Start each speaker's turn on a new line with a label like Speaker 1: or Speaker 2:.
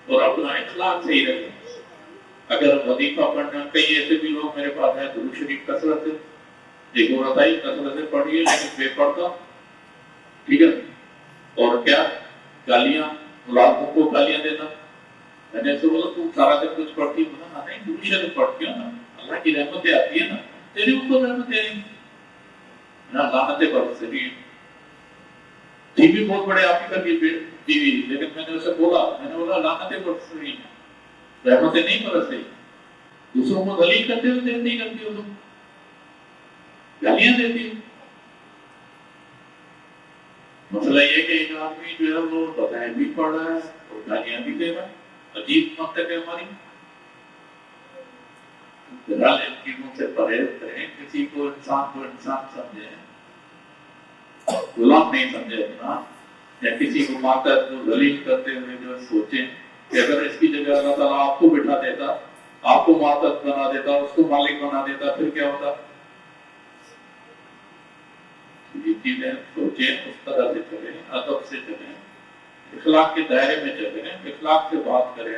Speaker 1: और अपना इखलाक सही रखें। अगर वजीफा पढ़ना, कई ऐसे भी लोग मेरे पास हैं दुरूद शरीफ कसरत से, एक औरत आई कसरत से पढ़ी है लेकिन बेपरदा, ठीक है, और क्या गालियां, औलादों को गालियां देना। मैंने ऐसे बोला तुम सारा दिन कुछ पढ़ती हो ना? नहीं, दुरूद शरीफ पढ़ती हो ना, अल्लाह की रहमतें आती है ना, तेरे ऊपर रहमतें आएंगी ना, लानतें बरस रही है। बीवी बहुत बड़े आफिसर की बीवी, लेकिन मैंने उसे बोला, लानतें बरस रही हैं, रहमतें नहीं बरस रही। दूसरों को दलील करते हुए नहीं करती हो तुम, गालियां देती हो। मसला ये कि एक आदमी जो है वो बताए भी पढ़ रहा है और गालियां भी दे रहा है, अजीब मंतक है हमारी। बहरहाल इन चीजों से परहेज करें, किसी को इंसान समझे, गुलाम नहीं समझे अपना, या किसी को मातर को दलील करते हुए जो सोचें कि अगर इसकी जगह अल्लाह ताला आपको बिठा देता, आपको मातर बना देता, उसको मालिक बना देता, फिर क्या होता? ये चीजें सोचें, उस तरह से चलें, अदब से चलें, इखलाक के दायरे में चलें, इखलाक से बात करें।